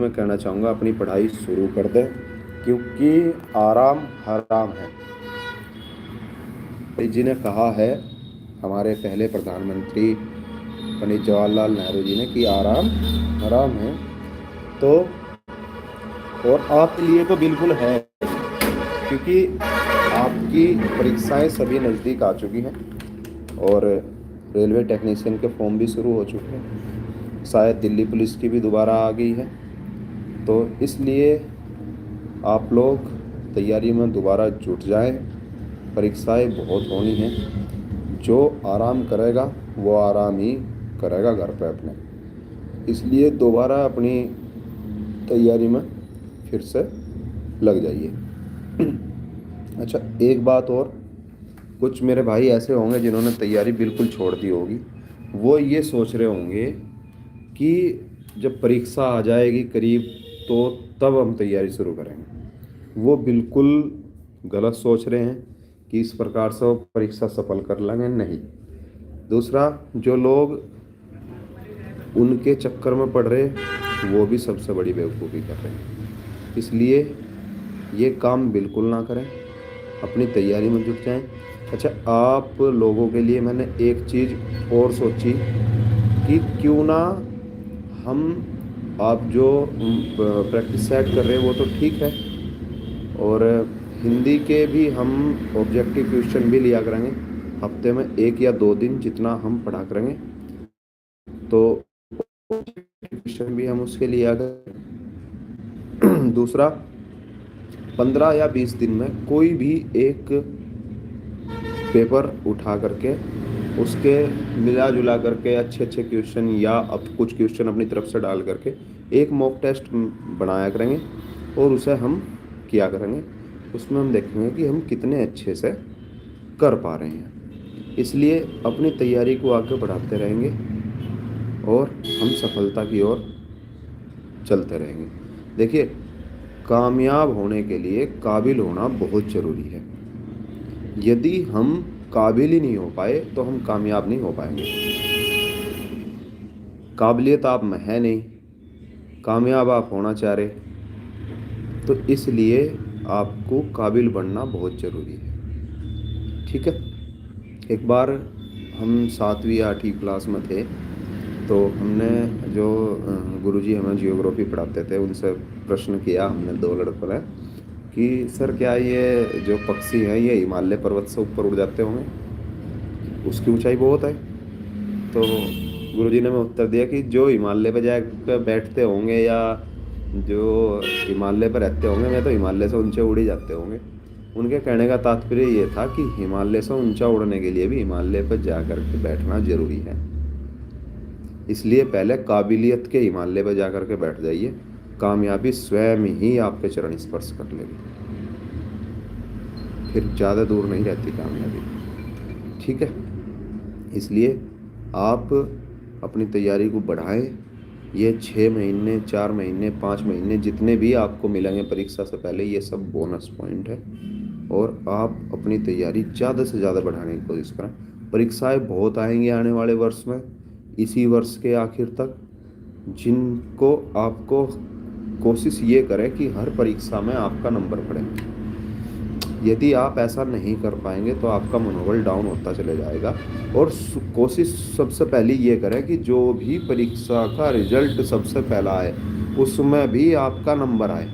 मैं कहना चाहूँगा अपनी पढ़ाई शुरू कर दें, क्योंकि आराम हराम है। जी ने कहा है, हमारे पहले प्रधानमंत्री पंडित जवाहरलाल नेहरू जी ने, कि आराम हराम है। तो और आपके लिए तो बिल्कुल है, क्योंकि आपकी परीक्षाएं सभी नज़दीक आ चुकी हैं और रेलवे टेक्नीशियन के फॉर्म भी शुरू हो चुके हैं। शायद दिल्ली पुलिस की भी दोबारा आ गई है। तो इसलिए आप लोग तैयारी में दोबारा जुट जाएं। परीक्षाएं बहुत होनी हैं। जो आराम करेगा वो आराम ही करेगा घर पे अपने। इसलिए दोबारा अपनी तैयारी में फिर से लग जाइए। अच्छा, एक बात और, कुछ मेरे भाई ऐसे होंगे जिन्होंने तैयारी बिल्कुल छोड़ दी होगी। वो ये सोच रहे होंगे कि जब परीक्षा आ जाएगी करीब तो तब हम तैयारी शुरू करेंगे। वो बिल्कुल गलत सोच रहे हैं कि इस प्रकार से वो परीक्षा सफल कर लेंगे। नहीं। दूसरा, जो लोग उनके चक्कर में पड़ रहे वो भी सबसे बड़ी बेवकूफ़ी कर रहे हैं। इसलिए ये काम बिल्कुल ना करें, अपनी तैयारी में जुट जाएं। अच्छा, आप लोगों के लिए मैंने एक चीज़ और सोची कि क्यों ना हम, आप जो प्रैक्टिस सेट कर रहे हैं वो तो ठीक है, और हिंदी के भी हम ऑब्जेक्टिव क्वेश्चन भी लिया करेंगे। हफ्ते में 1 या 2 दिन जितना हम पढ़ा करेंगे, तो क्वेश्चन भी हम उसके लिया करें। दूसरा, 15 या 20 दिन में कोई भी एक पेपर उठा करके उसके मिला जुला करके अच्छे अच्छे क्वेश्चन, या अब कुछ क्वेश्चन अपनी तरफ से डाल करके एक मॉक टेस्ट बनाया करेंगे और उसे हम किया करेंगे। उसमें हम देखेंगे कि हम कितने अच्छे से कर पा रहे हैं। इसलिए अपनी तैयारी को आगे बढ़ाते रहेंगे और हम सफलता की ओर चलते रहेंगे। देखिए, कामयाब होने के लिए काबिल होना बहुत ज़रूरी है। यदि हम काबिल ही नहीं हो पाए तो हम कामयाब नहीं हो पाएंगे। काबिलियत आप में है नहीं, कामयाब आप होना चाह रहे, तो इसलिए आपको काबिल बनना बहुत ज़रूरी है। ठीक है। एक बार हम 7वीं 8वीं क्लास में थे, तो हमने जो गुरुजी हमें जियोग्राफी पढ़ाते थे उनसे प्रश्न किया हमने, 2 लड़कों ने, कि सर क्या ये जो पक्षी हैं ये हिमालय पर्वत से ऊपर उड़ जाते होंगे, उसकी ऊंचाई बहुत है। तो गुरुजी ने हमें उत्तर दिया कि जो हिमालय पर जाकर बैठते होंगे या जो हिमालय पर रहते होंगे, मैं तो हिमालय से ऊंचे उड़ ही जाते होंगे। उनके कहने का तात्पर्य ये था कि हिमालय से ऊंचा उड़ने के लिए भी हिमालय पर जा कर के बैठना जरूरी है। इसलिए पहले काबिलियत के हिमालय पर जा कर के बैठ जाइए, कामयाबी स्वयं ही आपके चरण स्पर्श कर लेगी, फिर ज़्यादा दूर नहीं रहती कामयाबी। ठीक है। इसलिए आप अपनी तैयारी को बढ़ाएं। ये 6 महीने, 4 महीने, 5 महीने जितने भी आपको मिलेंगे परीक्षा से पहले, ये सब बोनस पॉइंट है, और आप अपनी तैयारी ज़्यादा से ज़्यादा बढ़ाने की कोशिश करें। परीक्षाएं बहुत आएंगी आने वाले वर्ष में, इसी वर्ष के आखिर तक, जिनको आपको कोशिश ये करें कि हर परीक्षा में आपका नंबर पड़े। यदि आप ऐसा नहीं कर पाएंगे तो आपका मनोबल डाउन होता चले जाएगा। और कोशिश सबसे पहली ये करें कि जो भी परीक्षा का रिजल्ट सबसे पहला आए उसमें भी आपका नंबर आए,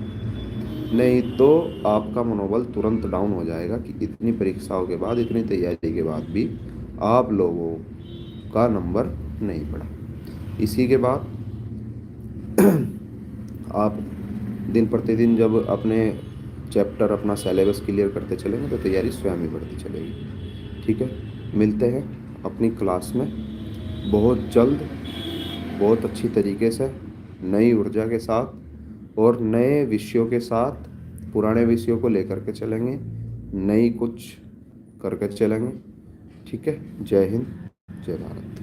नहीं तो आपका मनोबल तुरंत डाउन हो जाएगा कि इतनी परीक्षाओं के बाद, इतनी तैयारी के बाद भी आप लोगों का नंबर नहीं पड़ा। इसी के बाद आप दिन प्रतिदिन जब अपने चैप्टर, अपना सिलेबस क्लियर करते चलेंगे तो तैयारी स्वयं ही बढ़ती चलेगी। ठीक है। मिलते हैं अपनी क्लास में बहुत जल्द, बहुत अच्छी तरीके से, नई ऊर्जा के साथ और नए विषयों के साथ। पुराने विषयों को लेकर के चलेंगे, नई कुछ करके चलेंगे। ठीक है। जय हिंद, जय भारत।